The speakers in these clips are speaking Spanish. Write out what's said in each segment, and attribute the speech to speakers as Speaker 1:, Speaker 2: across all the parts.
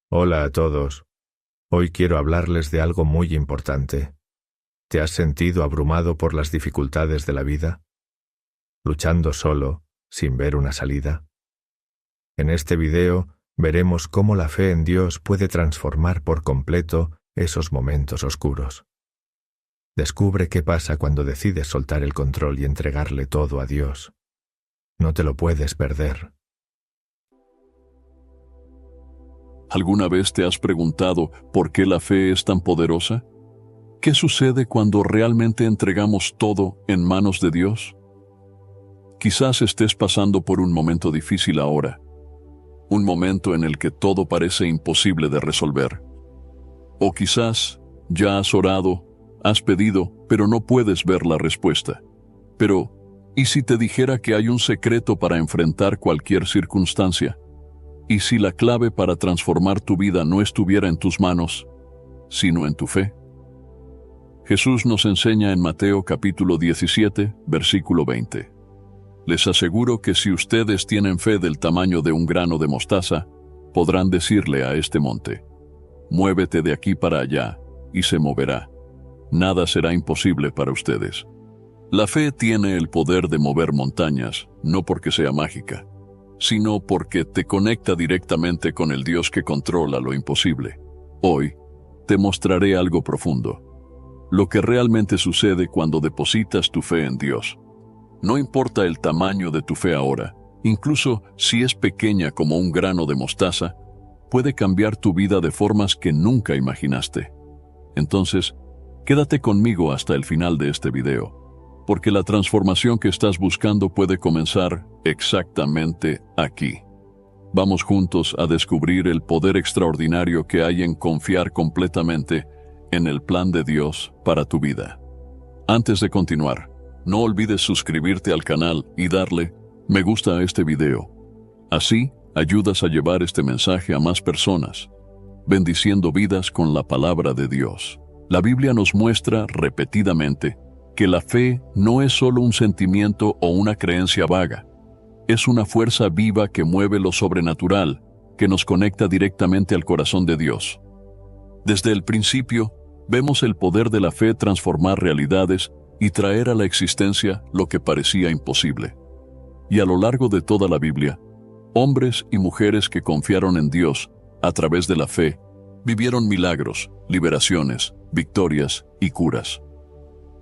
Speaker 1: Hola a todos. Hoy quiero hablarles de algo muy importante. ¿Te has sentido abrumado por las dificultades de la vida? ¿Luchando solo, sin ver una salida? En este video veremos cómo la fe en Dios puede transformar por completo esos momentos oscuros. Descubre qué pasa cuando decides soltar el control y entregarle todo a Dios. No te lo puedes perder.
Speaker 2: ¿Alguna vez te has preguntado por qué la fe es tan poderosa? ¿Qué sucede cuando realmente entregamos todo en manos de Dios? Quizás estés pasando por un momento difícil ahora, un momento en el que todo parece imposible de resolver. O quizás ya has orado, has pedido, pero no puedes ver la respuesta. Pero, ¿y si te dijera que hay un secreto para enfrentar cualquier circunstancia? ¿Y si la clave para transformar tu vida no estuviera en tus manos, sino en tu fe? Jesús nos enseña en Mateo capítulo 17, versículo 20. Les aseguro que si ustedes tienen fe del tamaño de un grano de mostaza, podrán decirle a este monte: muévete de aquí para allá, y se moverá. Nada será imposible para ustedes. La fe tiene el poder de mover montañas, no porque sea mágica, sino porque te conecta directamente con el Dios que controla lo imposible. Hoy, te mostraré algo profundo. Lo que realmente sucede cuando depositas tu fe en Dios. No importa el tamaño de tu fe ahora, incluso si es pequeña como un grano de mostaza, puede cambiar tu vida de formas que nunca imaginaste. Entonces, quédate conmigo hasta el final de este video, porque la transformación que estás buscando puede comenzar exactamente aquí. Vamos juntos a descubrir el poder extraordinario que hay en confiar completamente en el plan de Dios para tu vida. Antes de continuar, no olvides suscribirte al canal y darle me gusta a este video. Así, ayudas a llevar este mensaje a más personas, bendiciendo vidas con la palabra de Dios. La Biblia nos muestra repetidamente que la fe no es solo un sentimiento o una creencia vaga. Es una fuerza viva que mueve lo sobrenatural, que nos conecta directamente al corazón de Dios. Desde el principio, vemos el poder de la fe transformar realidades y traer a la existencia lo que parecía imposible. Y a lo largo de toda la Biblia, hombres y mujeres que confiaron en Dios a través de la fe, vivieron milagros, liberaciones, victorias y curas.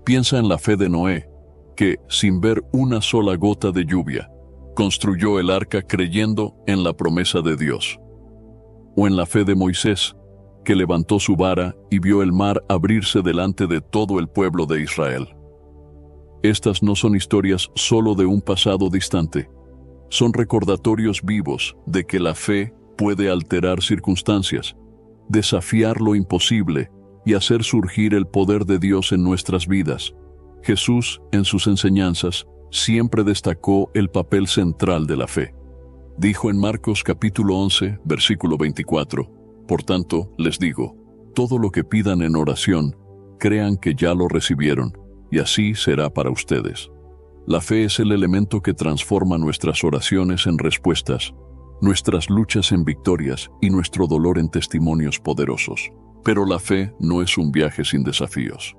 Speaker 2: Piensa en la fe de Noé, que, sin ver una sola gota de lluvia, construyó el arca creyendo en la promesa de Dios. O en la fe de Moisés, que levantó su vara y vio el mar abrirse delante de todo el pueblo de Israel. Estas no son historias solo de un pasado distante. Son recordatorios vivos de que la fe puede alterar circunstancias, desafiar lo imposible y hacer surgir el poder de Dios en nuestras vidas. Jesús, en sus enseñanzas, siempre destacó el papel central de la fe. Dijo en Marcos capítulo 11, versículo 24, por tanto, les digo, todo lo que pidan en oración, crean que ya lo recibieron, y así será para ustedes. La fe es el elemento que transforma nuestras oraciones en respuestas, nuestras luchas en victorias y nuestro dolor en testimonios poderosos. Pero la fe no es un viaje sin desafíos.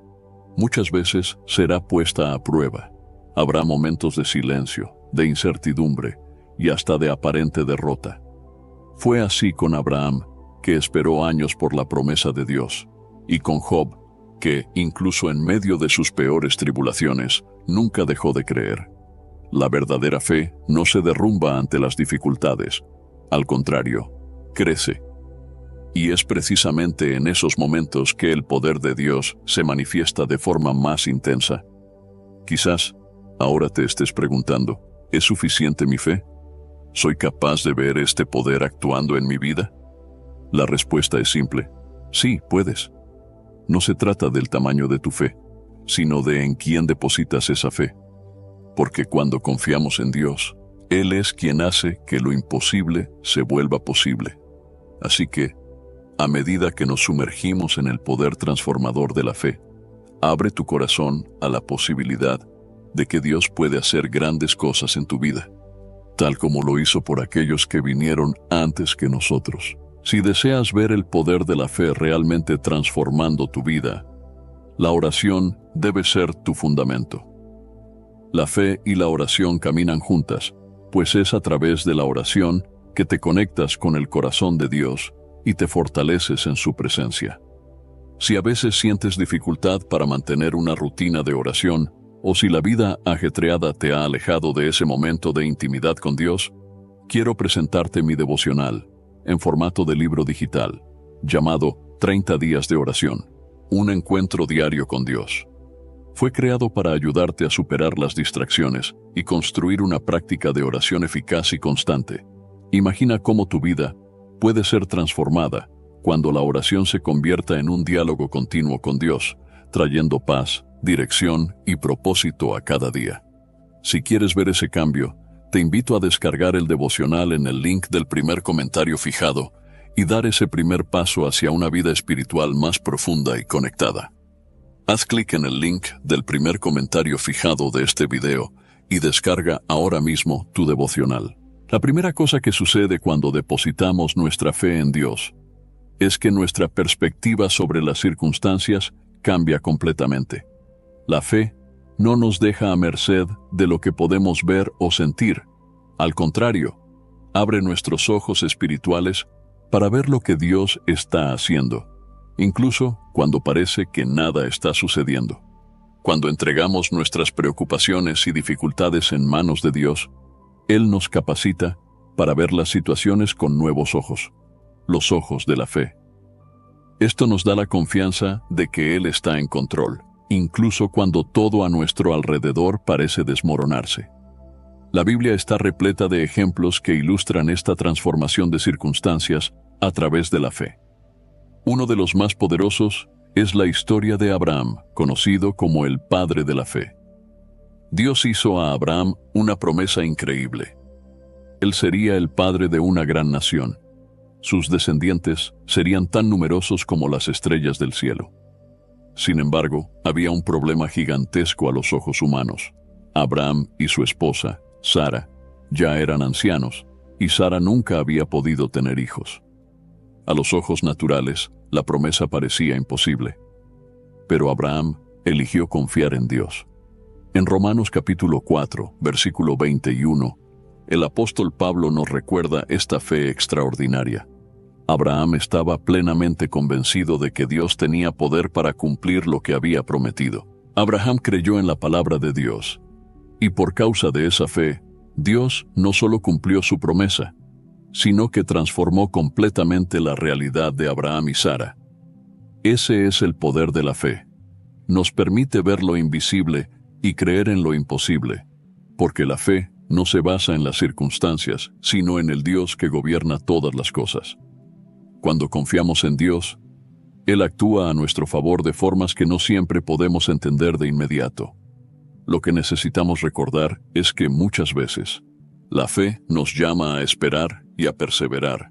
Speaker 2: Muchas veces será puesta a prueba. Habrá momentos de silencio, de incertidumbre y hasta de aparente derrota. Fue así con Abraham, que esperó años por la promesa de Dios, y con Job, que, incluso en medio de sus peores tribulaciones, nunca dejó de creer. La verdadera fe no se derrumba ante las dificultades. Al contrario, crece. Y es precisamente en esos momentos que el poder de Dios se manifiesta de forma más intensa. Quizás ahora te estés preguntando, ¿es suficiente mi fe? ¿Soy capaz de ver este poder actuando en mi vida? La respuesta es simple: sí, puedes. No se trata del tamaño de tu fe, sino de en quién depositas esa fe. Porque cuando confiamos en Dios, Él es quien hace que lo imposible se vuelva posible. Así que, a medida que nos sumergimos en el poder transformador de la fe, abre tu corazón a la posibilidad de que Dios puede hacer grandes cosas en tu vida, tal como lo hizo por aquellos que vinieron antes que nosotros. Si deseas ver el poder de la fe realmente transformando tu vida, la oración debe ser tu fundamento. La fe y la oración caminan juntas, pues es a través de la oración que te conectas con el corazón de Dios y te fortaleces en su presencia. Si a veces sientes dificultad para mantener una rutina de oración, o si la vida ajetreada te ha alejado de ese momento de intimidad con Dios, quiero presentarte mi devocional, en formato de libro digital, llamado 30 días de oración, un encuentro diario con Dios. Fue creado para ayudarte a superar las distracciones y construir una práctica de oración eficaz y constante. Imagina cómo tu vida puede ser transformada cuando la oración se convierta en un diálogo continuo con Dios, trayendo paz, dirección y propósito a cada día. Si quieres ver ese cambio, te invito a descargar el devocional en el link del primer comentario fijado y dar ese primer paso hacia una vida espiritual más profunda y conectada. Haz clic en el link del primer comentario fijado de este video y descarga ahora mismo tu devocional. La primera cosa que sucede cuando depositamos nuestra fe en Dios es que nuestra perspectiva sobre las circunstancias cambia completamente. La fe no nos deja a merced de lo que podemos ver o sentir. Al contrario, abre nuestros ojos espirituales para ver lo que Dios está haciendo, incluso cuando parece que nada está sucediendo. Cuando entregamos nuestras preocupaciones y dificultades en manos de Dios, Él nos capacita para ver las situaciones con nuevos ojos, los ojos de la fe. Esto nos da la confianza de que Él está en control, incluso cuando todo a nuestro alrededor parece desmoronarse. La Biblia está repleta de ejemplos que ilustran esta transformación de circunstancias a través de la fe. Uno de los más poderosos es la historia de Abraham, conocido como el padre de la fe. Dios hizo a Abraham una promesa increíble. Él sería el padre de una gran nación. Sus descendientes serían tan numerosos como las estrellas del cielo. Sin embargo, había un problema gigantesco a los ojos humanos. Abraham y su esposa, Sara, ya eran ancianos, y Sara nunca había podido tener hijos. A los ojos naturales, la promesa parecía imposible. Pero Abraham eligió confiar en Dios. En Romanos capítulo 4, versículo 21, el apóstol Pablo nos recuerda esta fe extraordinaria. Abraham estaba plenamente convencido de que Dios tenía poder para cumplir lo que había prometido. Abraham creyó en la palabra de Dios, y por causa de esa fe, Dios no solo cumplió su promesa, sino que transformó completamente la realidad de Abraham y Sara. Ese es el poder de la fe. Nos permite ver lo invisible y creer en lo imposible, porque la fe no se basa en las circunstancias, sino en el Dios que gobierna todas las cosas. Cuando confiamos en Dios, Él actúa a nuestro favor de formas que no siempre podemos entender de inmediato. Lo que necesitamos recordar es que muchas veces la fe nos llama a esperar y a perseverar,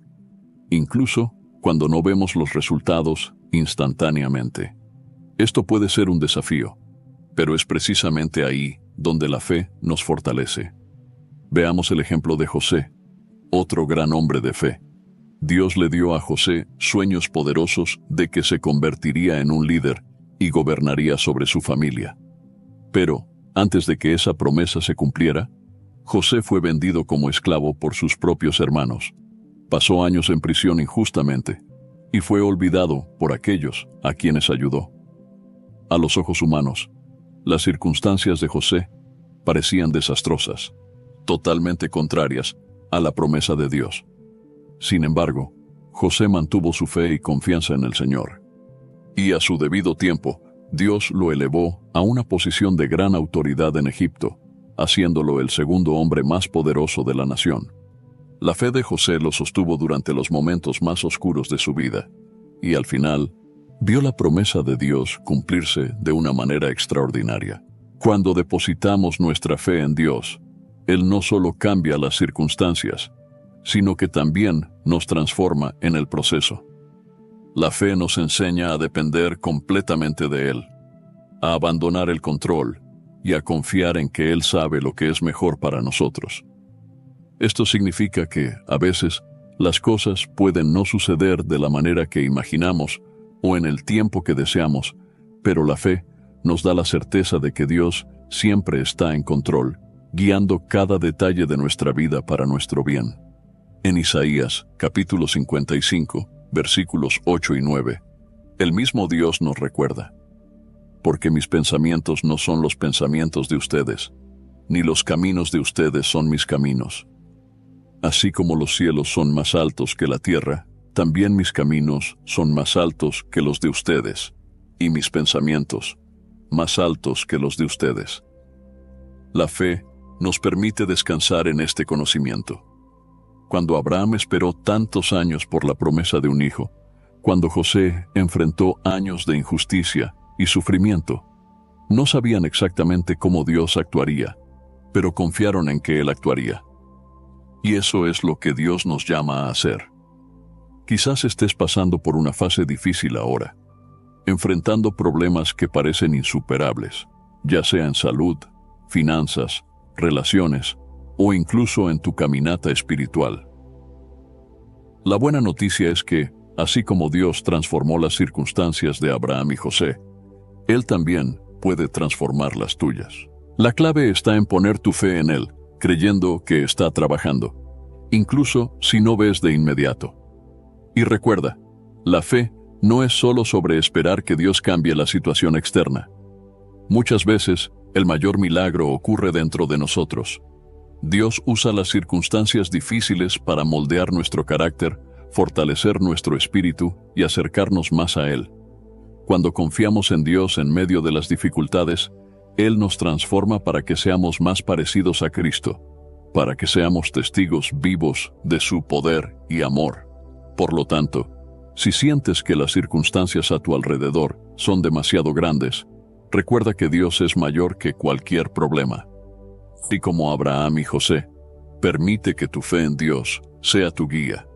Speaker 2: incluso cuando no vemos los resultados instantáneamente. Esto puede ser un desafío, pero es precisamente ahí donde la fe nos fortalece. Veamos el ejemplo de José, otro gran hombre de fe. Dios le dio a José sueños poderosos de que se convertiría en un líder y gobernaría sobre su familia. Pero, antes de que esa promesa se cumpliera, José fue vendido como esclavo por sus propios hermanos. Pasó años en prisión injustamente y fue olvidado por aquellos a quienes ayudó. A los ojos humanos, las circunstancias de José parecían desastrosas, totalmente contrarias a la promesa de Dios. Sin embargo, José mantuvo su fe y confianza en el Señor. Y a su debido tiempo, Dios lo elevó a una posición de gran autoridad en Egipto, haciéndolo el segundo hombre más poderoso de la nación. La fe de José lo sostuvo durante los momentos más oscuros de su vida, y al final, vio la promesa de Dios cumplirse de una manera extraordinaria. Cuando depositamos nuestra fe en Dios, Él no solo cambia las circunstancias, sino que también nos transforma en el proceso. La fe nos enseña a depender completamente de Él, a abandonar el control y a confiar en que Él sabe lo que es mejor para nosotros. Esto significa que, a veces, Las cosas pueden no suceder de la manera que imaginamos o en el tiempo que deseamos, pero la fe nos da la certeza de que Dios siempre está en control, guiando cada detalle de nuestra vida para nuestro bien. En Isaías, capítulo 55, versículos 8 y 9, el mismo Dios nos recuerda: porque mis pensamientos no son los pensamientos de ustedes, ni los caminos de ustedes son mis caminos. Así como los cielos son más altos que la tierra, también mis caminos son más altos que los de ustedes, y mis pensamientos más altos que los de ustedes. La fe nos permite descansar en este conocimiento. Cuando Abraham esperó tantos años por la promesa de un hijo, cuando José enfrentó años de injusticia y sufrimiento, no sabían exactamente cómo Dios actuaría, pero confiaron en que Él actuaría. Y eso es lo que Dios nos llama a hacer. Quizás estés pasando por una fase difícil ahora, enfrentando problemas que parecen insuperables, ya sea en salud, finanzas, relaciones o incluso en tu caminata espiritual. La buena noticia es que, así como Dios transformó las circunstancias de Abraham y José, Él también puede transformar las tuyas. La clave está en poner tu fe en Él, creyendo que está trabajando, incluso si no ves de inmediato. Y recuerda, la fe no es solo sobre esperar que Dios cambie la situación externa. Muchas veces, el mayor milagro ocurre dentro de nosotros. Dios usa las circunstancias difíciles para moldear nuestro carácter, fortalecer nuestro espíritu y acercarnos más a Él. Cuando confiamos en Dios en medio de las dificultades, Él nos transforma para que seamos más parecidos a Cristo, para que seamos testigos vivos de su poder y amor. Por lo tanto, si sientes que las circunstancias a tu alrededor son demasiado grandes, recuerda que Dios es mayor que cualquier problema. Y como Abraham y José, permite que tu fe en Dios sea tu guía.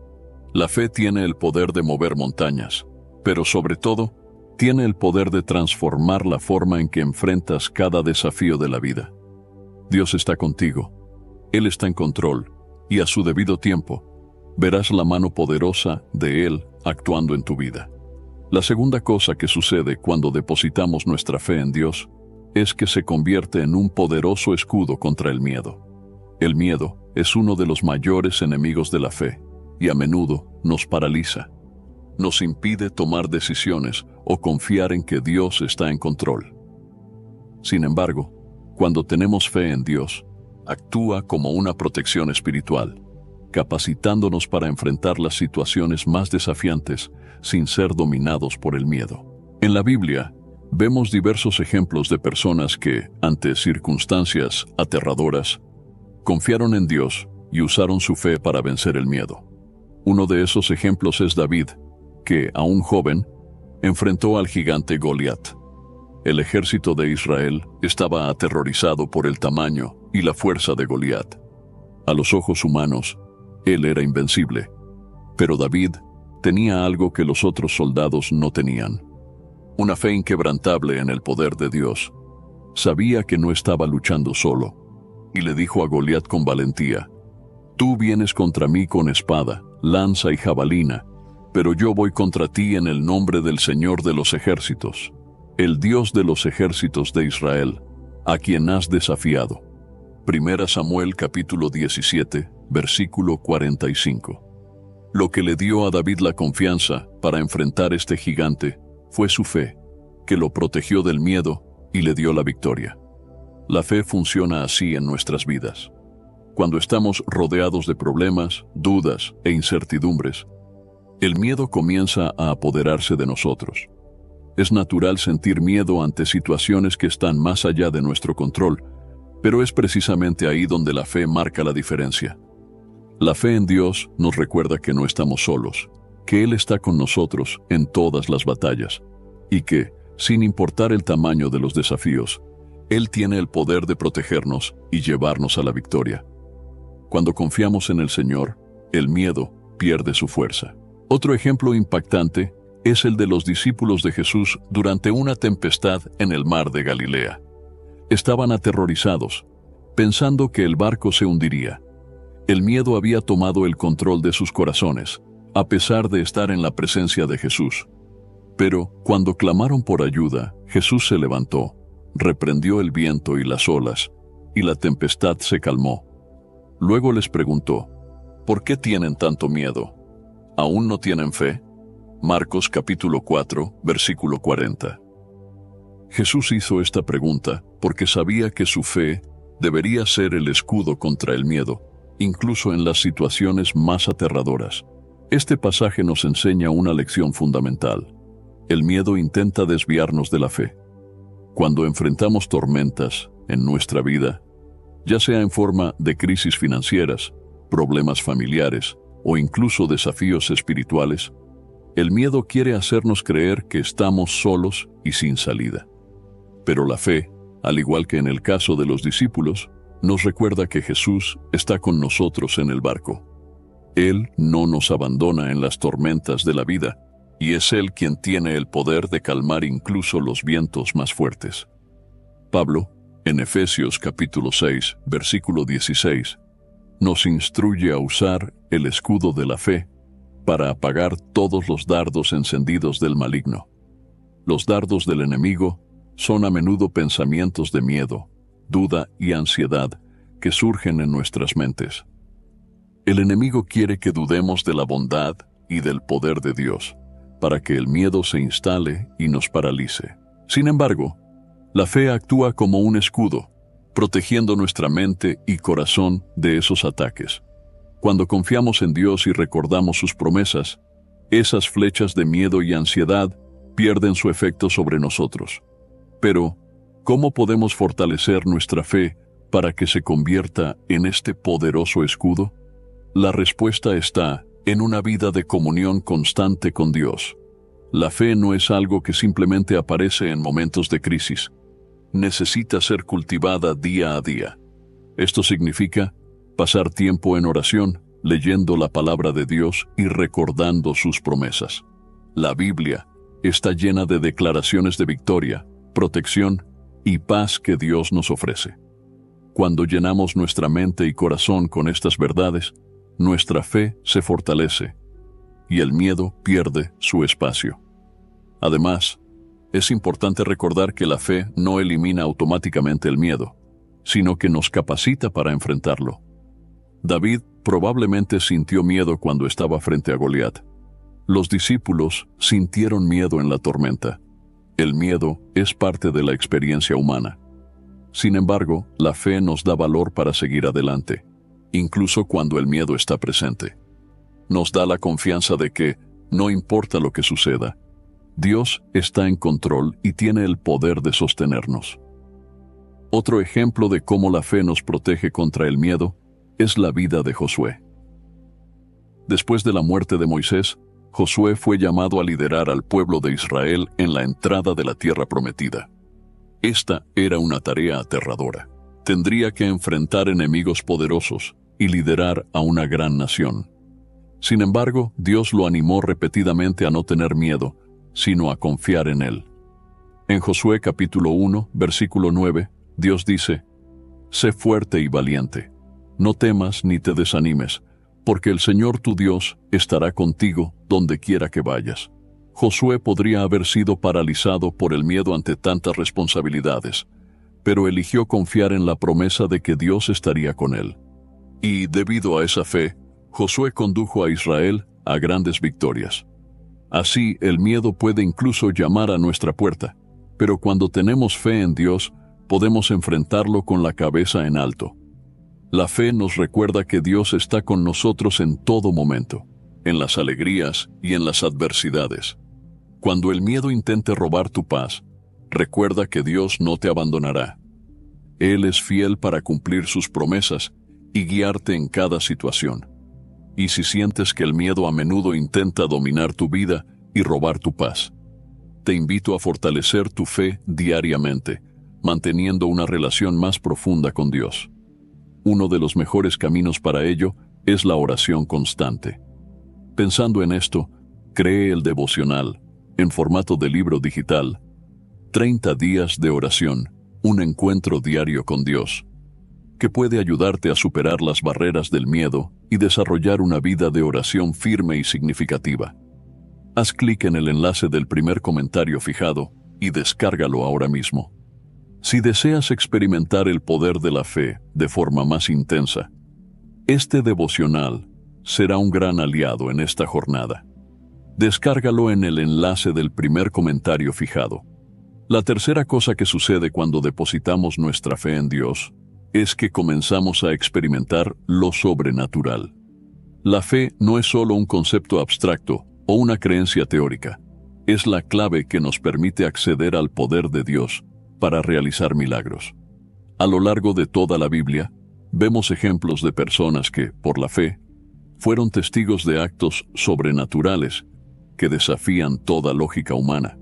Speaker 2: La fe tiene el poder de mover montañas, pero sobre todo, tiene el poder de transformar la forma en que enfrentas cada desafío de la vida. Dios está contigo, Él está en control, y a su debido tiempo, verás la mano poderosa de Él actuando en tu vida. La segunda cosa que sucede cuando depositamos nuestra fe en Dios es que se convierte en un poderoso escudo contra el miedo. El miedo es uno de los mayores enemigos de la fe y a menudo nos paraliza. Nos impide tomar decisiones o confiar en que Dios está en control. Sin embargo, cuando tenemos fe en Dios, actúa como una protección espiritual, capacitándonos para enfrentar las situaciones más desafiantes sin ser dominados por el miedo. En la Biblia, vemos diversos ejemplos de personas que, ante circunstancias aterradoras, confiaron en Dios y usaron su fe para vencer el miedo. Uno de esos ejemplos es David, que, aún joven, enfrentó al gigante Goliat. El ejército de Israel estaba aterrorizado por el tamaño y la fuerza de Goliat. A los ojos humanos, él era invencible, pero David tenía algo que los otros soldados no tenían: una fe inquebrantable en el poder de Dios. Sabía que no estaba luchando solo, y le dijo a Goliat con valentía: «Tú vienes contra mí con espada, lanza y jabalina, pero yo voy contra ti en el nombre del Señor de los ejércitos, el Dios de los ejércitos de Israel, a quien has desafiado». 1 Samuel capítulo 17, versículo 45. Lo que le dio a David la confianza para enfrentar este gigante fue su fe, que lo protegió del miedo y le dio la victoria. La fe funciona así en nuestras vidas. Cuando estamos rodeados de problemas, dudas e incertidumbres, el miedo comienza a apoderarse de nosotros. Es natural sentir miedo ante situaciones que están más allá de nuestro control, pero es precisamente ahí donde la fe marca la diferencia. La fe en Dios nos recuerda que no estamos solos, que Él está con nosotros en todas las batallas, y que, sin importar el tamaño de los desafíos, Él tiene el poder de protegernos y llevarnos a la victoria. Cuando confiamos en el Señor, el miedo pierde su fuerza. Otro ejemplo impactante es el de los discípulos de Jesús durante una tempestad en el mar de Galilea. Estaban aterrorizados, pensando que el barco se hundiría. El miedo había tomado el control de sus corazones, a pesar de estar en la presencia de Jesús. Pero, cuando clamaron por ayuda, Jesús se levantó, reprendió el viento y las olas, y la tempestad se calmó. Luego les preguntó, ¿por qué tienen tanto miedo? ¿Aún no tienen fe? Marcos capítulo 4, versículo 40. Jesús hizo esta pregunta porque sabía que su fe debería ser el escudo contra el miedo, incluso en las situaciones más aterradoras. Este pasaje nos enseña una lección fundamental. El miedo intenta desviarnos de la fe. Cuando enfrentamos tormentas en nuestra vida, ya sea en forma de crisis financieras, problemas familiares o incluso desafíos espirituales, el miedo quiere hacernos creer que estamos solos y sin salida. Pero la fe, al igual que en el caso de los discípulos, nos recuerda que Jesús está con nosotros en el barco. Él no nos abandona en las tormentas de la vida, y es Él quien tiene el poder de calmar incluso los vientos más fuertes. Pablo, en Efesios capítulo 6, versículo 16, nos instruye a usar el escudo de la fe para apagar todos los dardos encendidos del maligno. Los dardos del enemigo son a menudo pensamientos de miedo, duda y ansiedad que surgen en nuestras mentes. El enemigo quiere que dudemos de la bondad y del poder de Dios, para que el miedo se instale y nos paralice. Sin embargo, la fe actúa como un escudo, protegiendo nuestra mente y corazón de esos ataques. Cuando confiamos en Dios y recordamos sus promesas, esas flechas de miedo y ansiedad pierden su efecto sobre nosotros. Pero, ¿cómo podemos fortalecer nuestra fe para que se convierta en este poderoso escudo? La respuesta está en una vida de comunión constante con Dios. La fe no es algo que simplemente aparece en momentos de crisis. Necesita ser cultivada día a día. Esto significa pasar tiempo en oración, leyendo la palabra de Dios y recordando sus promesas. La Biblia está llena de declaraciones de victoria, protección y paz que Dios nos ofrece. Cuando llenamos nuestra mente y corazón con estas verdades, nuestra fe se fortalece y el miedo pierde su espacio. Además, es importante recordar que la fe no elimina automáticamente el miedo, sino que nos capacita para enfrentarlo. David probablemente sintió miedo cuando estaba frente a Goliat. Los discípulos sintieron miedo en la tormenta. El miedo es parte de la experiencia humana. Sin embargo, la fe nos da valor para seguir adelante, incluso cuando el miedo está presente. Nos da la confianza de que, no importa lo que suceda, Dios está en control y tiene el poder de sostenernos. Otro ejemplo de cómo la fe nos protege contra el miedo es la vida de Josué. Después de la muerte de Moisés, Josué fue llamado a liderar al pueblo de Israel en la entrada de la tierra prometida. Esta era una tarea aterradora. Tendría que enfrentar enemigos poderosos y liderar a una gran nación. Sin embargo, Dios lo animó repetidamente a no tener miedo, sino a confiar en Él. En Josué capítulo 1, versículo 9, Dios dice: «Sé fuerte y valiente, no temas ni te desanimes, porque el Señor tu Dios estará contigo donde quiera que vayas». Josué podría haber sido paralizado por el miedo ante tantas responsabilidades, pero eligió confiar en la promesa de que Dios estaría con él. Y debido a esa fe, Josué condujo a Israel a grandes victorias. Así, el miedo puede incluso llamar a nuestra puerta, pero cuando tenemos fe en Dios, podemos enfrentarlo con la cabeza en alto. La fe nos recuerda que Dios está con nosotros en todo momento, en las alegrías y en las adversidades. Cuando el miedo intente robar tu paz, recuerda que Dios no te abandonará. Él es fiel para cumplir sus promesas y guiarte en cada situación. Y si sientes que el miedo a menudo intenta dominar tu vida y robar tu paz, te invito a fortalecer tu fe diariamente, manteniendo una relación más profunda con Dios. Uno de los mejores caminos para ello es la oración constante. Pensando en esto, cree el devocional, en formato de libro digital, 30 días de oración, un encuentro diario con Dios. que puede ayudarte a superar las barreras del miedo y desarrollar una vida de oración firme y significativa. Haz clic en el enlace del primer comentario fijado y descárgalo ahora mismo. Si deseas experimentar el poder de la fe de forma más intensa, este devocional será un gran aliado en esta jornada. Descárgalo en el enlace del primer comentario fijado. La tercera cosa que sucede cuando depositamos nuestra fe en Dios es que comenzamos a experimentar lo sobrenatural. La fe no es solo un concepto abstracto o una creencia teórica. Es la clave que nos permite acceder al poder de Dios para realizar milagros. A lo largo de toda la Biblia, vemos ejemplos de personas que, por la fe, fueron testigos de actos sobrenaturales que desafían toda lógica humana.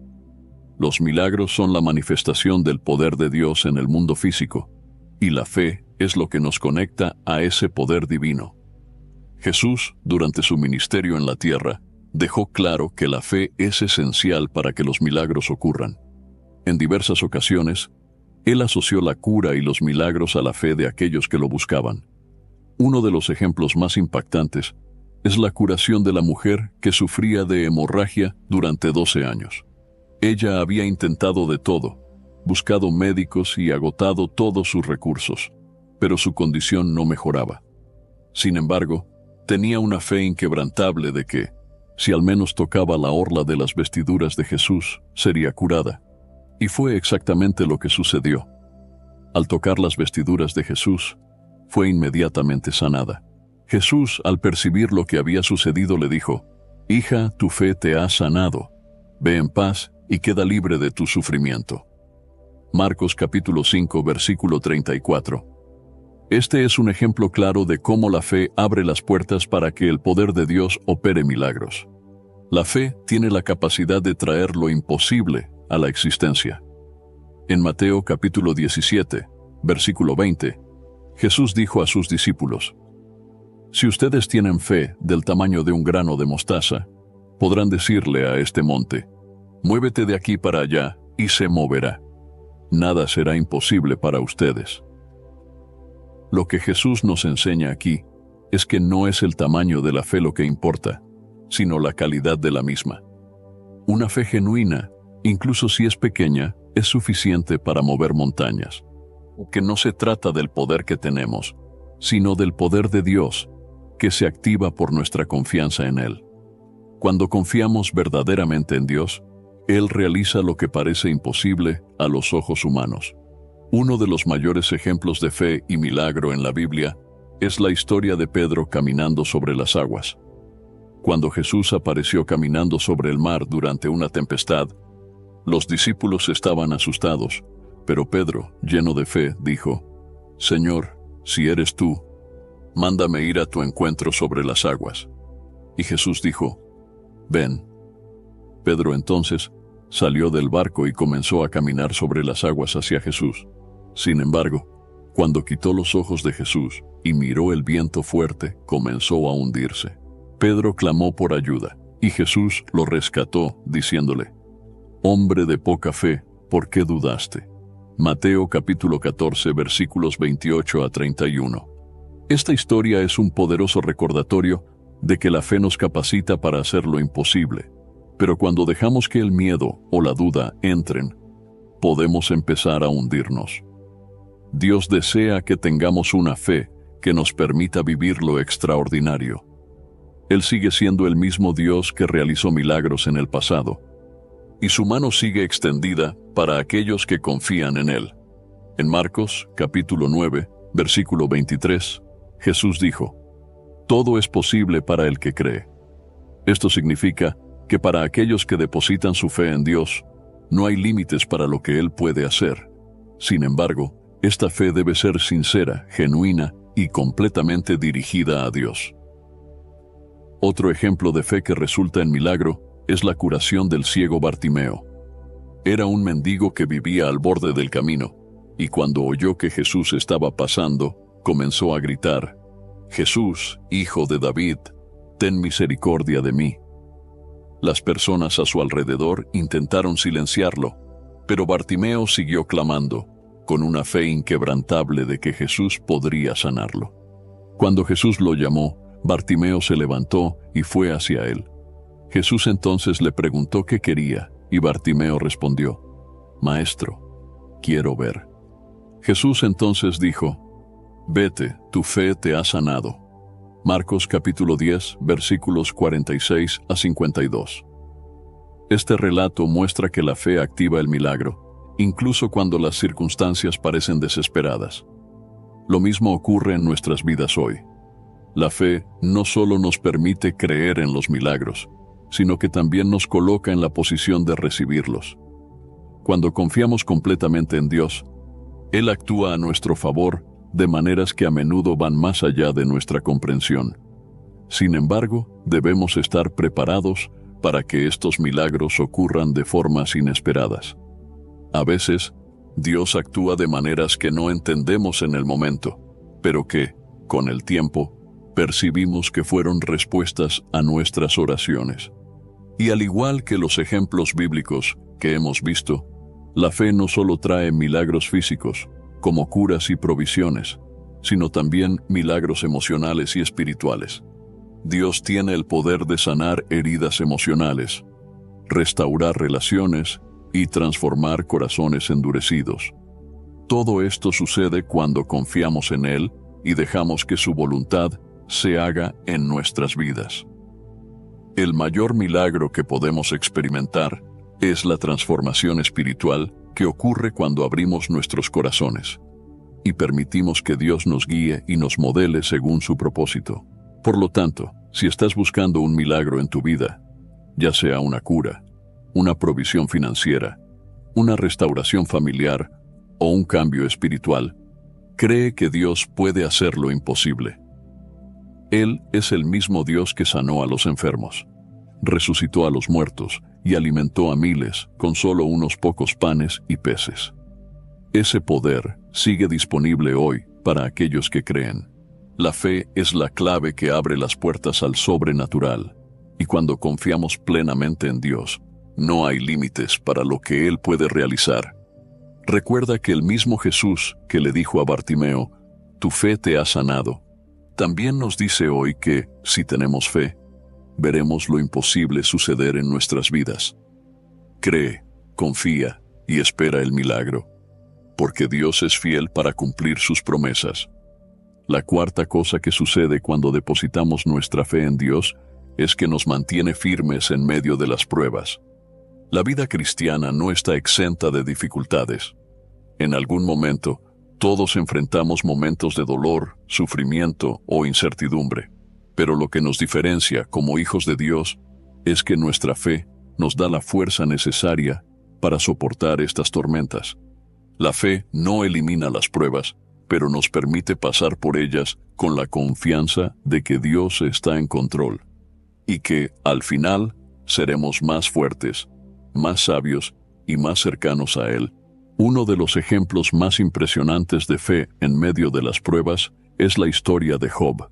Speaker 2: Los milagros son la manifestación del poder de Dios en el mundo físico, y la fe es lo que nos conecta a ese poder divino. Jesús, durante su ministerio en la tierra, dejó claro que la fe es esencial para que los milagros ocurran. En diversas ocasiones, Él asoció la cura y los milagros a la fe de aquellos que lo buscaban. Uno de los ejemplos más impactantes es la curación de la mujer que sufría de hemorragia durante 12 años. Ella había intentado de todo, buscado médicos y agotado todos sus recursos, pero su condición no mejoraba. Sin embargo, tenía una fe inquebrantable de que, si al menos tocaba la orla de las vestiduras de Jesús, sería curada. Y fue exactamente lo que sucedió. Al tocar las vestiduras de Jesús, fue inmediatamente sanada. Jesús, al percibir lo que había sucedido, le dijo: «Hija, tu fe te ha sanado. Ve en paz y queda libre de tu sufrimiento». Marcos capítulo 5, versículo 34. Este es un ejemplo claro de cómo la fe abre las puertas para que el poder de Dios opere milagros. La fe tiene la capacidad de traer lo imposible a la existencia. En Mateo capítulo 17, versículo 20, Jesús dijo a sus discípulos: «Si ustedes tienen fe del tamaño de un grano de mostaza, podrán decirle a este monte: muévete de aquí para allá, y se moverá. Nada será imposible para ustedes». Lo que Jesús nos enseña aquí es que no es el tamaño de la fe lo que importa, sino la calidad de la misma. Una fe genuina, incluso si es pequeña, es suficiente para mover montañas. Que no se trata del poder que tenemos, sino del poder de Dios, que se activa por nuestra confianza en Él. Cuando confiamos verdaderamente en Dios, Él realiza lo que parece imposible a los ojos humanos. Uno de los mayores ejemplos de fe y milagro en la Biblia es la historia de Pedro caminando sobre las aguas. Cuando Jesús apareció caminando sobre el mar durante una tempestad, los discípulos estaban asustados, pero Pedro, lleno de fe, dijo: «Señor, si eres tú, mándame ir a tu encuentro sobre las aguas». Y Jesús dijo: «Ven». Pedro entonces salió del barco y comenzó a caminar sobre las aguas hacia Jesús. Sin embargo, cuando quitó los ojos de Jesús y miró el viento fuerte, comenzó a hundirse. Pedro clamó por ayuda, y Jesús lo rescató, diciéndole: «Hombre de poca fe, ¿por qué dudaste?». Mateo capítulo 14, versículos 28 a 31. Esta historia es un poderoso recordatorio de que la fe nos capacita para hacer lo imposible, pero cuando dejamos que el miedo o la duda entren, podemos empezar a hundirnos. Dios desea que tengamos una fe que nos permita vivir lo extraordinario. Él sigue siendo el mismo Dios que realizó milagros en el pasado, y su mano sigue extendida para aquellos que confían en Él. En Marcos, capítulo 9, versículo 23, Jesús dijo: «Todo es posible para el que cree». Esto significa que para aquellos que depositan su fe en Dios, no hay límites para lo que Él puede hacer. Sin embargo, esta fe debe ser sincera, genuina y completamente dirigida a Dios. Otro ejemplo de fe que resulta en milagro es la curación del ciego Bartimeo. Era un mendigo que vivía al borde del camino, y cuando oyó que Jesús estaba pasando, comenzó a gritar: «Jesús, hijo de David, ten misericordia de mí». Las personas a su alrededor intentaron silenciarlo, pero Bartimeo siguió clamando: con una fe inquebrantable de que Jesús podría sanarlo. Cuando Jesús lo llamó, Bartimeo se levantó y fue hacia él. Jesús entonces le preguntó qué quería, y Bartimeo respondió: Maestro, quiero ver. Jesús entonces dijo: Vete, tu fe te ha sanado. Marcos capítulo 10, versículos 46 a 52. Este relato muestra que la fe activa el milagro, incluso cuando las circunstancias parecen desesperadas. Lo mismo ocurre en nuestras vidas hoy. La fe no solo nos permite creer en los milagros, sino que también nos coloca en la posición de recibirlos. Cuando confiamos completamente en Dios, Él actúa a nuestro favor de maneras que a menudo van más allá de nuestra comprensión. Sin embargo, debemos estar preparados para que estos milagros ocurran de formas inesperadas. A veces, Dios actúa de maneras que no entendemos en el momento, pero que, con el tiempo, percibimos que fueron respuestas a nuestras oraciones. Y al igual que los ejemplos bíblicos que hemos visto, la fe no solo trae milagros físicos, como curas y provisiones, sino también milagros emocionales y espirituales. Dios tiene el poder de sanar heridas emocionales, restaurar relaciones y transformar corazones endurecidos. Todo esto sucede cuando confiamos en Él y dejamos que su voluntad se haga en nuestras vidas. El mayor milagro que podemos experimentar es la transformación espiritual que ocurre cuando abrimos nuestros corazones y permitimos que Dios nos guíe y nos modele según su propósito. Por lo tanto, si estás buscando un milagro en tu vida, ya sea una cura, una provisión financiera, una restauración familiar o un cambio espiritual, cree que Dios puede hacer lo imposible. Él es el mismo Dios que sanó a los enfermos, resucitó a los muertos y alimentó a miles con solo unos pocos panes y peces. Ese poder sigue disponible hoy para aquellos que creen. La fe es la clave que abre las puertas al sobrenatural, y cuando confiamos plenamente en Dios, no hay límites para lo que Él puede realizar. Recuerda que el mismo Jesús que le dijo a Bartimeo: tu fe te ha sanado, también nos dice hoy que, si tenemos fe, veremos lo imposible suceder en nuestras vidas. Cree, confía y espera el milagro, porque Dios es fiel para cumplir sus promesas. La cuarta cosa que sucede cuando depositamos nuestra fe en Dios es que nos mantiene firmes en medio de las pruebas. La vida cristiana no está exenta de dificultades. En algún momento, todos enfrentamos momentos de dolor, sufrimiento o incertidumbre. Pero lo que nos diferencia como hijos de Dios es que nuestra fe nos da la fuerza necesaria para soportar estas tormentas. La fe no elimina las pruebas, pero nos permite pasar por ellas con la confianza de que Dios está en control y que, al final, seremos más fuertes, más sabios y más cercanos a Él. Uno de los ejemplos más impresionantes de fe en medio de las pruebas es la historia de Job.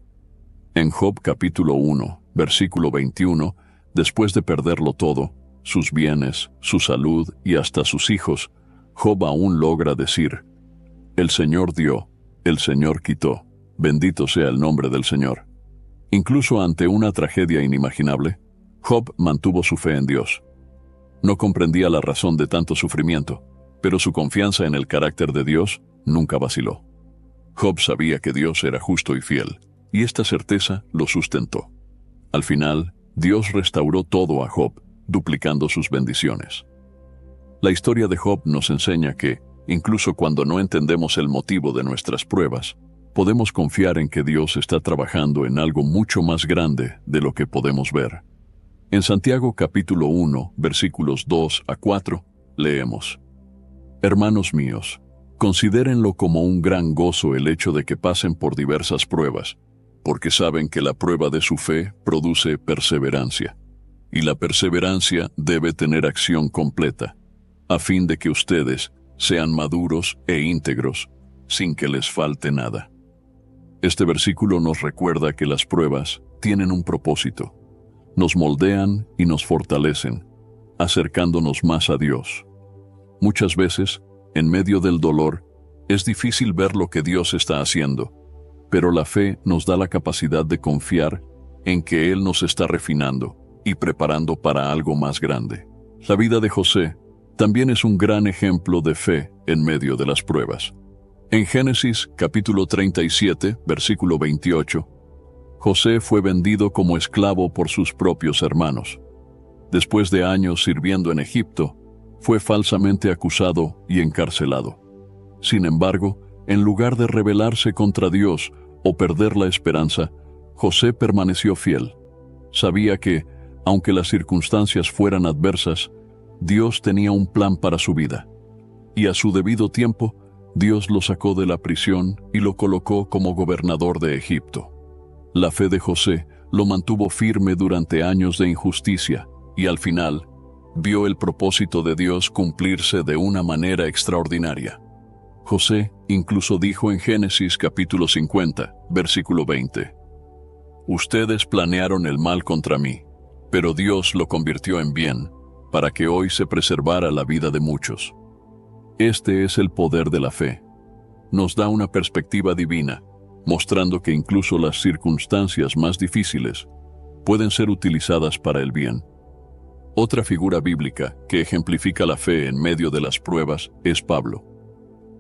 Speaker 2: En Job capítulo 1, versículo 21, después de perderlo todo, sus bienes, su salud y hasta sus hijos, Job aún logra decir: el Señor dio, el Señor quitó, bendito sea el nombre del Señor. Incluso ante una tragedia inimaginable, Job mantuvo su fe en Dios. No comprendía la razón de tanto sufrimiento, pero su confianza en el carácter de Dios nunca vaciló. Job sabía que Dios era justo y fiel, y esta certeza lo sustentó. Al final, Dios restauró todo a Job, duplicando sus bendiciones. La historia de Job nos enseña que, incluso cuando no entendemos el motivo de nuestras pruebas, podemos confiar en que Dios está trabajando en algo mucho más grande de lo que podemos ver. En Santiago capítulo 1, versículos 2 a 4, leemos: Hermanos míos, considérenlo como un gran gozo el hecho de que pasen por diversas pruebas, porque saben que la prueba de su fe produce perseverancia, y la perseverancia debe tener acción completa, a fin de que ustedes sean maduros e íntegros, sin que les falte nada. Este versículo nos recuerda que las pruebas tienen un propósito. Nos moldean y nos fortalecen, acercándonos más a Dios. Muchas veces, en medio del dolor, Es difícil ver lo que Dios está haciendo, pero la fe nos da la capacidad de confiar en que Él nos está refinando y preparando para algo más grande. La vida de José también es un gran ejemplo de fe en medio de las pruebas. En Génesis capítulo 37, versículo 28, José fue vendido como esclavo por sus propios hermanos. Después de años sirviendo en Egipto, fue falsamente acusado y encarcelado. Sin embargo, en lugar de rebelarse contra Dios o perder la esperanza, José permaneció fiel. Sabía que, aunque las circunstancias fueran adversas, Dios tenía un plan para su vida. Y a su debido tiempo, Dios lo sacó de la prisión y lo colocó como gobernador de Egipto. La fe de José lo mantuvo firme durante años de injusticia y al final vio el propósito de Dios cumplirse de una manera extraordinaria. José incluso dijo en Génesis capítulo 50, versículo 20, «Ustedes planearon el mal contra mí, pero Dios lo convirtió en bien, para que hoy se preservara la vida de muchos». Este es el poder de la fe. Nos da una perspectiva divina, mostrando que incluso las circunstancias más difíciles pueden ser utilizadas para el bien. Otra figura bíblica que ejemplifica la fe en medio de las pruebas es Pablo.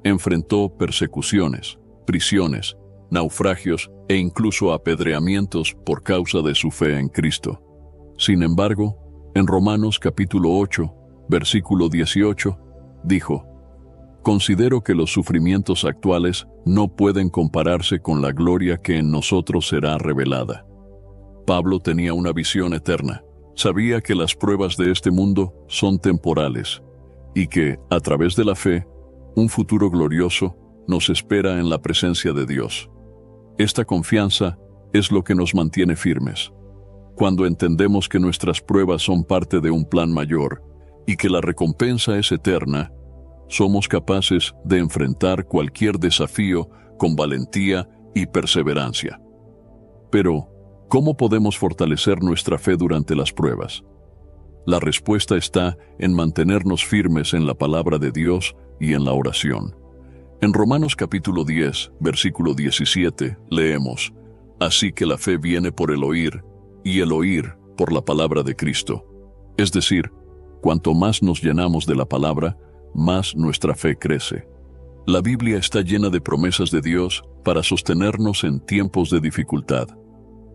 Speaker 2: Enfrentó persecuciones, prisiones, naufragios e incluso apedreamientos por causa de su fe en Cristo. Sin embargo, en Romanos capítulo 8, versículo 18, dijo: «Considero que los sufrimientos actuales no pueden compararse con la gloria que en nosotros será revelada». Pablo tenía una visión eterna. Sabía que las pruebas de este mundo son temporales y que, a través de la fe, un futuro glorioso nos espera en la presencia de Dios. Esta confianza es lo que nos mantiene firmes. Cuando entendemos que nuestras pruebas son parte de un plan mayor y que la recompensa es eterna, somos capaces de enfrentar cualquier desafío con valentía y perseverancia. Pero, ¿cómo podemos fortalecer nuestra fe durante las pruebas? La respuesta está en mantenernos firmes en la palabra de Dios y en la oración. En Romanos capítulo 10, versículo 17, leemos: «Así que la fe viene por el oír, y el oír por la palabra de Cristo». Es decir, cuanto más nos llenamos de la palabra, más nuestra fe crece. La Biblia está llena de promesas de Dios para sostenernos en tiempos de dificultad.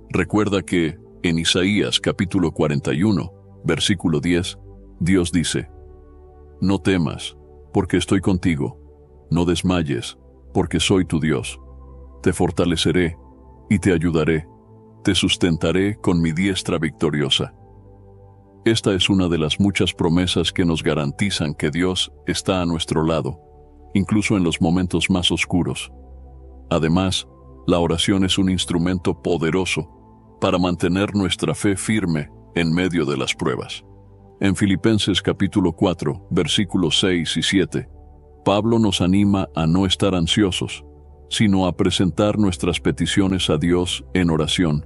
Speaker 2: Recuerda que, en Isaías capítulo 41, versículo 10, Dios dice: «No temas, porque estoy contigo. No desmayes, porque soy tu Dios. Te fortaleceré y te ayudaré. Te sustentaré con mi diestra victoriosa». Esta es una de las muchas promesas que nos garantizan que Dios está a nuestro lado, incluso en los momentos más oscuros. Además, la oración es un instrumento poderoso para mantener nuestra fe firme en medio de las pruebas. En Filipenses capítulo 4, versículos 6 y 7, Pablo nos anima a no estar ansiosos, sino a presentar nuestras peticiones a Dios en oración,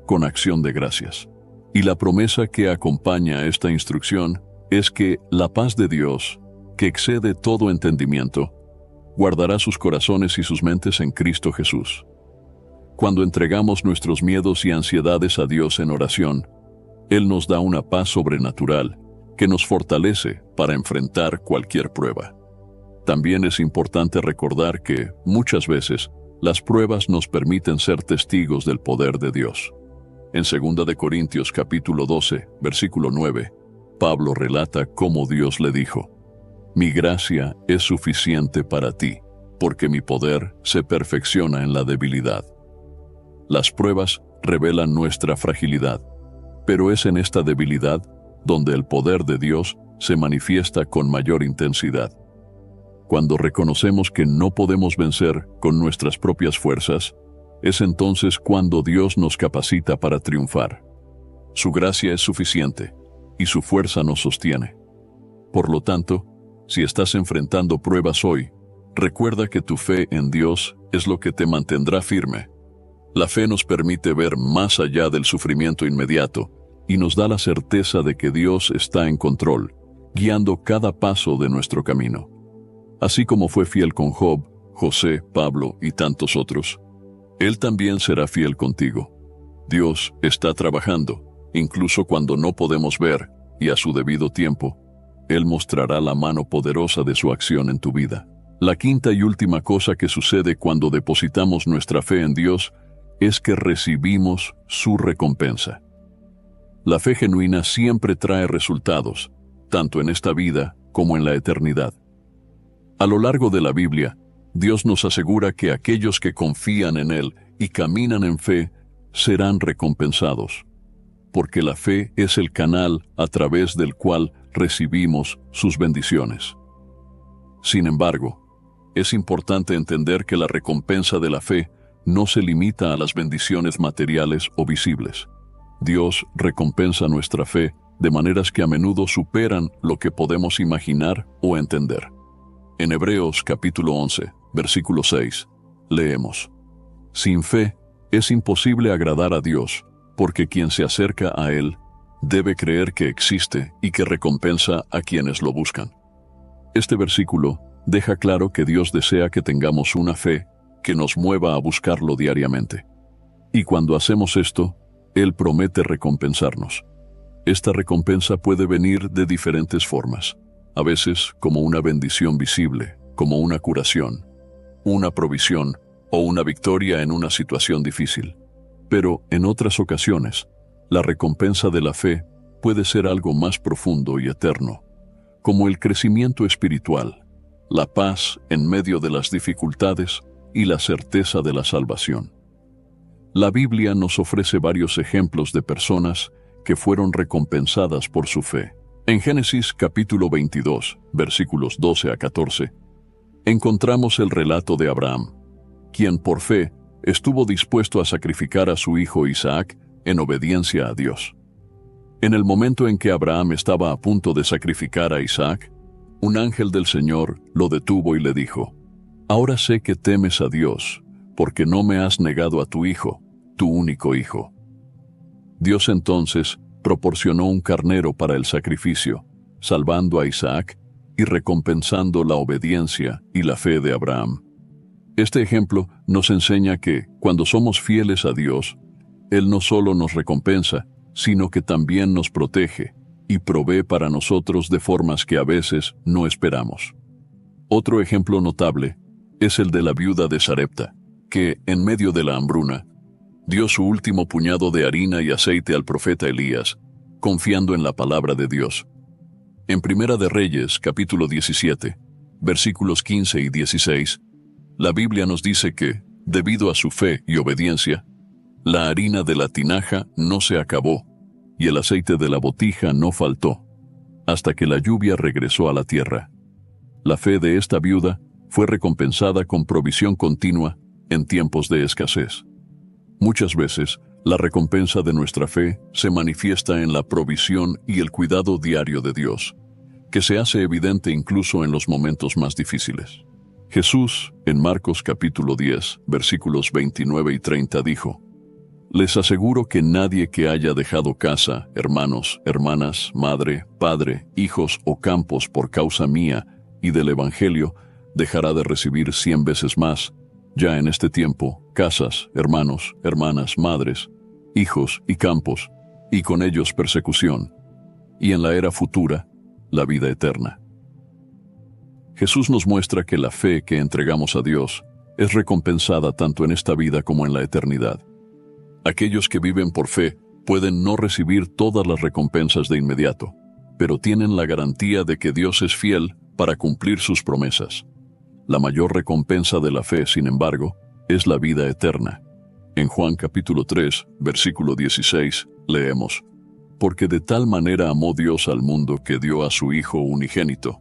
Speaker 2: con acción de gracias. Y la promesa que acompaña esta instrucción es que la paz de Dios, que excede todo entendimiento, guardará sus corazones y sus mentes en Cristo Jesús. Cuando entregamos nuestros miedos y ansiedades a Dios en oración, Él nos da una paz sobrenatural que nos fortalece para enfrentar cualquier prueba. También es importante recordar que, muchas veces, las pruebas nos permiten ser testigos del poder de Dios. En 2 de Corintios capítulo 12, versículo 9, Pablo relata cómo Dios le dijo: «Mi gracia es suficiente para ti, porque mi poder se perfecciona en la debilidad». Las pruebas revelan nuestra fragilidad, pero es en esta debilidad donde el poder de Dios se manifiesta con mayor intensidad. Cuando reconocemos que no podemos vencer con nuestras propias fuerzas, es entonces cuando Dios nos capacita para triunfar. Su gracia es suficiente y su fuerza nos sostiene. Por lo tanto, si estás enfrentando pruebas hoy, recuerda que tu fe en Dios es lo que te mantendrá firme. La fe nos permite ver más allá del sufrimiento inmediato y nos da la certeza de que Dios está en control, guiando cada paso de nuestro camino. Así como fue fiel con Job, José, Pablo y tantos otros, Él también será fiel contigo. Dios está trabajando, incluso cuando no podemos ver, y a su debido tiempo, Él mostrará la mano poderosa de su acción en tu vida. La quinta y última cosa que sucede cuando depositamos nuestra fe en Dios es que recibimos su recompensa. La fe genuina siempre trae resultados, tanto en esta vida como en la eternidad. A lo largo de la Biblia, Dios nos asegura que aquellos que confían en Él y caminan en fe serán recompensados, porque la fe es el canal a través del cual recibimos sus bendiciones. Sin embargo, es importante entender que la recompensa de la fe no se limita a las bendiciones materiales o visibles. Dios recompensa nuestra fe de maneras que a menudo superan lo que podemos imaginar o entender. En Hebreos capítulo 11, versículo 6, leemos: Sin fe es imposible agradar a Dios, porque quien se acerca a Él debe creer que existe y que recompensa a quienes lo buscan. Este versículo deja claro que Dios desea que tengamos una fe que nos mueva a buscarlo diariamente. Y cuando hacemos esto, Él promete recompensarnos. Esta recompensa puede venir de diferentes formas, a veces como una bendición visible, como una curación, una provisión o una victoria en una situación difícil. Pero en otras ocasiones, la recompensa de la fe puede ser algo más profundo y eterno, como el crecimiento espiritual, la paz en medio de las dificultades y la certeza de la salvación. La Biblia nos ofrece varios ejemplos de personas que fueron recompensadas por su fe. En Génesis capítulo 22, versículos 12 a 14, encontramos el relato de Abraham, quien por fe estuvo dispuesto a sacrificar a su hijo Isaac en obediencia a Dios. En el momento en que Abraham estaba a punto de sacrificar a Isaac, un ángel del Señor lo detuvo y le dijo: Ahora sé que temes a Dios, porque no me has negado a tu hijo, tu único hijo. Dios entonces proporcionó un carnero para el sacrificio, salvando a Isaac y recompensando la obediencia y la fe de Abraham. Este ejemplo nos enseña que, cuando somos fieles a Dios, Él no solo nos recompensa, sino que también nos protege y provee para nosotros de formas que a veces no esperamos. Otro ejemplo notable es el de la viuda de Sarepta, que, en medio de la hambruna, dio su último puñado de harina y aceite al profeta Elías, confiando en la palabra de Dios. En Primera de Reyes, capítulo 17, versículos 15 y 16, la Biblia nos dice que, debido a su fe y obediencia, la harina de la tinaja no se acabó y el aceite de la botija no faltó, hasta que la lluvia regresó a la tierra. La fe de esta viuda fue recompensada con provisión continua en tiempos de escasez. Muchas veces, la recompensa de nuestra fe se manifiesta en la provisión y el cuidado diario de Dios, que se hace evidente incluso en los momentos más difíciles. Jesús, en Marcos capítulo 10, versículos 29 y 30, dijo: Les aseguro que nadie que haya dejado casa, hermanos, hermanas, madre, padre, hijos o campos por causa mía y del Evangelio, dejará de recibir 100 veces más, ya en este tiempo, casas, hermanos, hermanas, madres, hijos y campos, y con ellos persecución, y en la era futura, la vida eterna. Jesús nos muestra que la fe que entregamos a Dios es recompensada tanto en esta vida como en la eternidad. Aquellos que viven por fe pueden no recibir todas las recompensas de inmediato, pero tienen la garantía de que Dios es fiel para cumplir sus promesas. La mayor recompensa de la fe, sin embargo, es la vida eterna. En Juan capítulo 3, versículo 16, leemos: Porque de tal manera amó Dios al mundo que dio a su Hijo unigénito,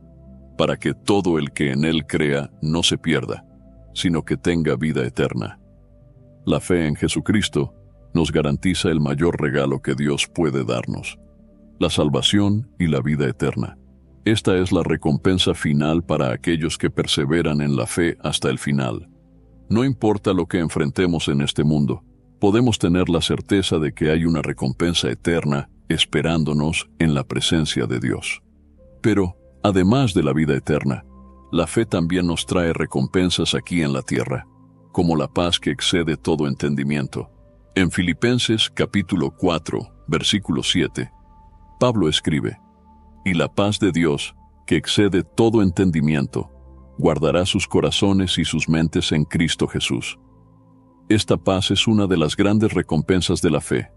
Speaker 2: para que todo el que en Él crea no se pierda, sino que tenga vida eterna. La fe en Jesucristo nos garantiza el mayor regalo que Dios puede darnos: la salvación y la vida eterna. Esta es la recompensa final para aquellos que perseveran en la fe hasta el final. No importa lo que enfrentemos en este mundo, podemos tener la certeza de que hay una recompensa eterna esperándonos en la presencia de Dios. Pero, además de la vida eterna, la fe también nos trae recompensas aquí en la tierra, como la paz que excede todo entendimiento. En Filipenses capítulo 4, versículo 7, Pablo escribe: «Y la paz de Dios, que excede todo entendimiento, guardará sus corazones y sus mentes en Cristo Jesús». Esta paz es una de las grandes recompensas de la fe,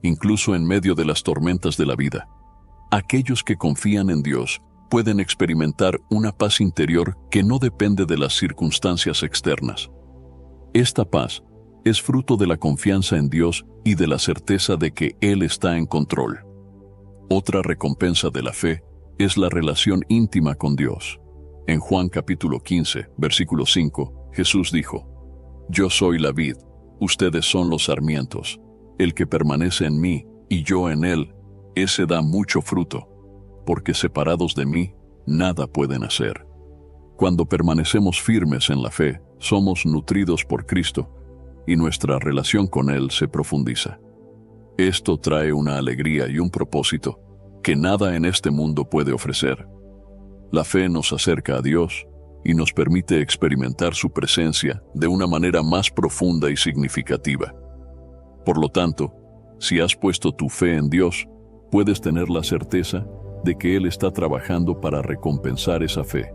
Speaker 2: incluso en medio de las tormentas de la vida. Aquellos que confían en Dios pueden experimentar una paz interior que no depende de las circunstancias externas. Esta paz es fruto de la confianza en Dios y de la certeza de que Él está en control. Otra recompensa de la fe es la relación íntima con Dios. En Juan capítulo 15, versículo 5, Jesús dijo: «Yo soy la vid, ustedes son los sarmientos. El que permanece en mí y yo en él, ese da mucho fruto, porque separados de mí, nada pueden hacer». Cuando permanecemos firmes en la fe, somos nutridos por Cristo y nuestra relación con Él se profundiza. Esto trae una alegría y un propósito que nada en este mundo puede ofrecer. La fe nos acerca a Dios y nos permite experimentar su presencia de una manera más profunda y significativa. Por lo tanto, si has puesto tu fe en Dios, puedes tener la certeza de que Él está trabajando para recompensar esa fe,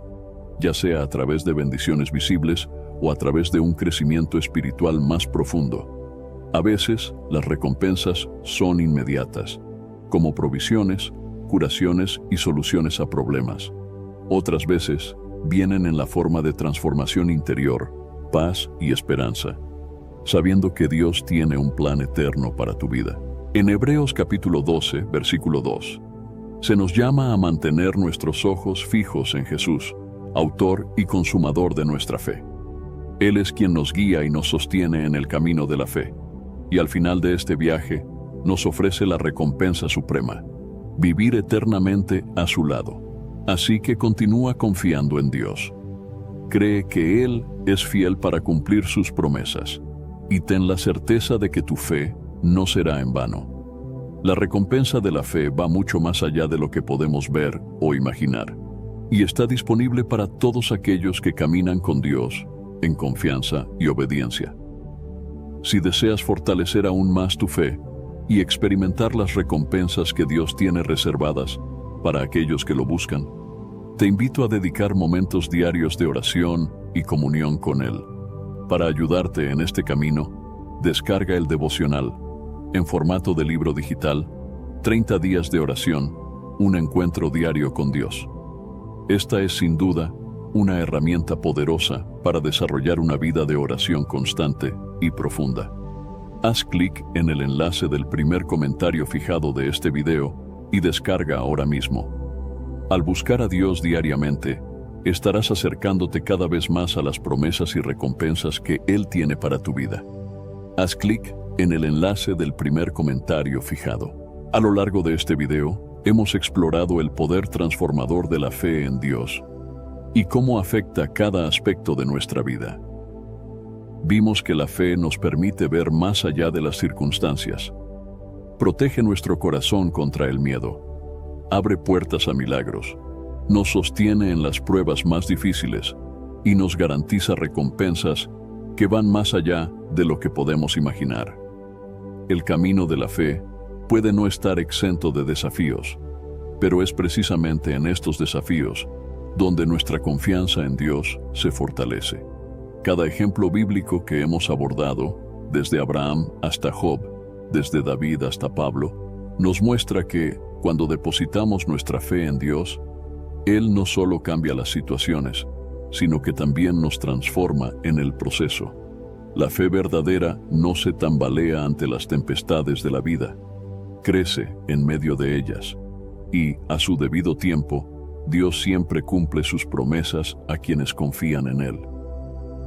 Speaker 2: ya sea a través de bendiciones visibles o a través de un crecimiento espiritual más profundo. A veces, las recompensas son inmediatas, como provisiones, curaciones y soluciones a problemas. Otras veces, vienen en la forma de transformación interior, paz y esperanza, sabiendo que Dios tiene un plan eterno para tu vida. En Hebreos capítulo 12, versículo 2, se nos llama a mantener nuestros ojos fijos en Jesús, autor y consumador de nuestra fe. Él es quien nos guía y nos sostiene en el camino de la fe, y al final de este viaje nos ofrece la recompensa suprema: vivir eternamente a su lado. Así que continúa confiando en Dios. Cree que Él es fiel para cumplir sus promesas, y ten la certeza de que tu fe no será en vano. La recompensa de la fe va mucho más allá de lo que podemos ver o imaginar, y está disponible para todos aquellos que caminan con Dios en confianza y obediencia. Si deseas fortalecer aún más tu fe y experimentar las recompensas que Dios tiene reservadas para aquellos que lo buscan, te invito a dedicar momentos diarios de oración y comunión con Él. Para ayudarte en este camino, descarga el devocional en formato de libro digital, 30 días de oración, un encuentro diario con Dios. Esta es sin duda una herramienta poderosa para desarrollar una vida de oración constante y profunda. Haz clic en el enlace del primer comentario fijado de este video y descarga ahora mismo. Al buscar a Dios diariamente, estarás acercándote cada vez más a las promesas y recompensas que Él tiene para tu vida. Haz clic en el enlace del primer comentario fijado. A lo largo de este video, hemos explorado el poder transformador de la fe en Dios y cómo afecta cada aspecto de nuestra vida. Vimos que la fe nos permite ver más allá de las circunstancias, protege nuestro corazón contra el miedo, abre puertas a milagros, nos sostiene en las pruebas más difíciles y nos garantiza recompensas que van más allá de lo que podemos imaginar. El camino de la fe puede no estar exento de desafíos, pero es precisamente en estos desafíos donde nuestra confianza en Dios se fortalece. Cada ejemplo bíblico que hemos abordado, desde Abraham hasta Job, desde David hasta Pablo, nos muestra que, cuando depositamos nuestra fe en Dios, Él no solo cambia las situaciones, sino que también nos transforma en el proceso. La fe verdadera no se tambalea ante las tempestades de la vida, crece en medio de ellas, y, a su debido tiempo, Dios siempre cumple sus promesas a quienes confían en Él.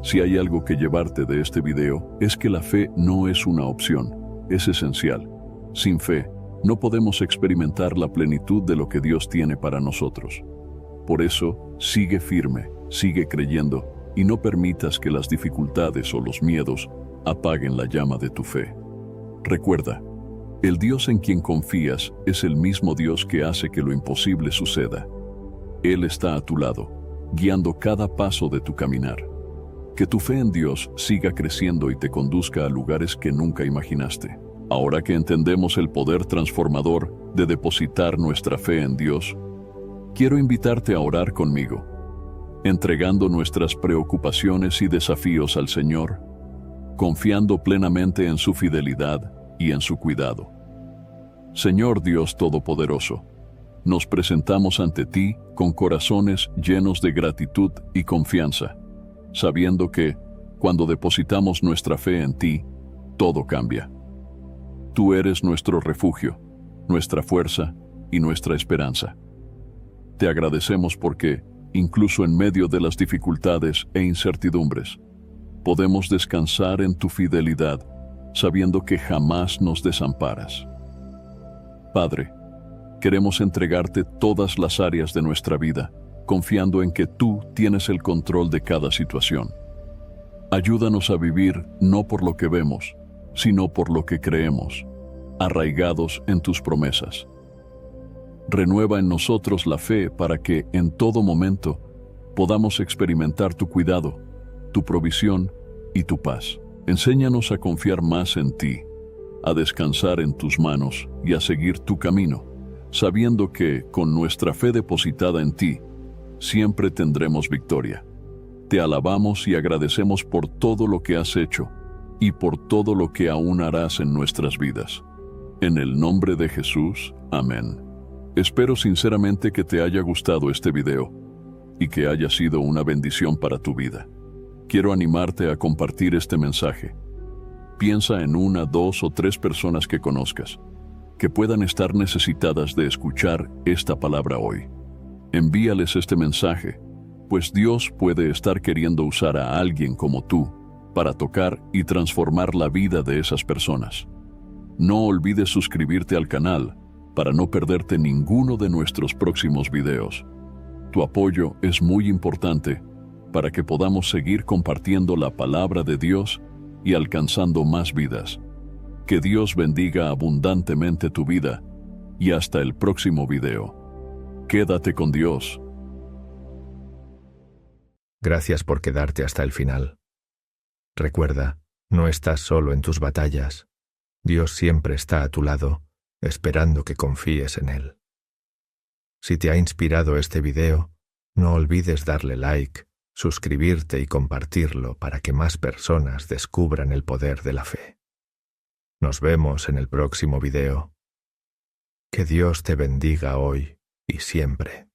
Speaker 2: Si hay algo que llevarte de este video, es que la fe no es una opción, es esencial. Sin fe, no podemos experimentar la plenitud de lo que Dios tiene para nosotros. Por eso, sigue firme, sigue creyendo, y no permitas que las dificultades o los miedos apaguen la llama de tu fe. Recuerda, el Dios en quien confías es el mismo Dios que hace que lo imposible suceda. Él está a tu lado, guiando cada paso de tu caminar. Que tu fe en Dios siga creciendo y te conduzca a lugares que nunca imaginaste. Ahora que entendemos el poder transformador de depositar nuestra fe en Dios, quiero invitarte a orar conmigo, entregando nuestras preocupaciones y desafíos al Señor, confiando plenamente en su fidelidad y en su cuidado. Señor Dios Todopoderoso, nos presentamos ante ti con corazones llenos de gratitud y confianza, sabiendo que, cuando depositamos nuestra fe en ti, todo cambia. Tú eres nuestro refugio, nuestra fuerza y nuestra esperanza. Te agradecemos porque, incluso en medio de las dificultades e incertidumbres, podemos descansar en tu fidelidad, sabiendo que jamás nos desamparas. Padre, queremos entregarte todas las áreas de nuestra vida, confiando en que tú tienes el control de cada situación. Ayúdanos a vivir no por lo que vemos, sino por lo que creemos, arraigados en tus promesas. Renueva en nosotros la fe para que, en todo momento, podamos experimentar tu cuidado, tu provisión y tu paz. Enséñanos a confiar más en ti, a descansar en tus manos y a seguir tu camino, sabiendo que, con nuestra fe depositada en ti, siempre tendremos victoria. Te alabamos y agradecemos por todo lo que has hecho y por todo lo que aún harás en nuestras vidas. En el nombre de Jesús, amén. Espero sinceramente que te haya gustado este video y que haya sido una bendición para tu vida. Quiero animarte a compartir este mensaje. Piensa en 1, 2 o 3 personas que conozcas, que puedan estar necesitadas de escuchar esta palabra hoy. Envíales este mensaje, pues Dios puede estar queriendo usar a alguien como tú para tocar y transformar la vida de esas personas. No olvides suscribirte al canal para no perderte ninguno de nuestros próximos videos. Tu apoyo es muy importante para que podamos seguir compartiendo la palabra de Dios y alcanzando más vidas. Que Dios bendiga abundantemente tu vida y hasta el próximo video. Quédate con Dios.
Speaker 1: Gracias por quedarte hasta el final. Recuerda, no estás solo en tus batallas. Dios siempre está a tu lado, esperando que confíes en Él. Si te ha inspirado este video, no olvides darle like, suscribirte y compartirlo para que más personas descubran el poder de la fe. Nos vemos en el próximo video. Que Dios te bendiga hoy y siempre.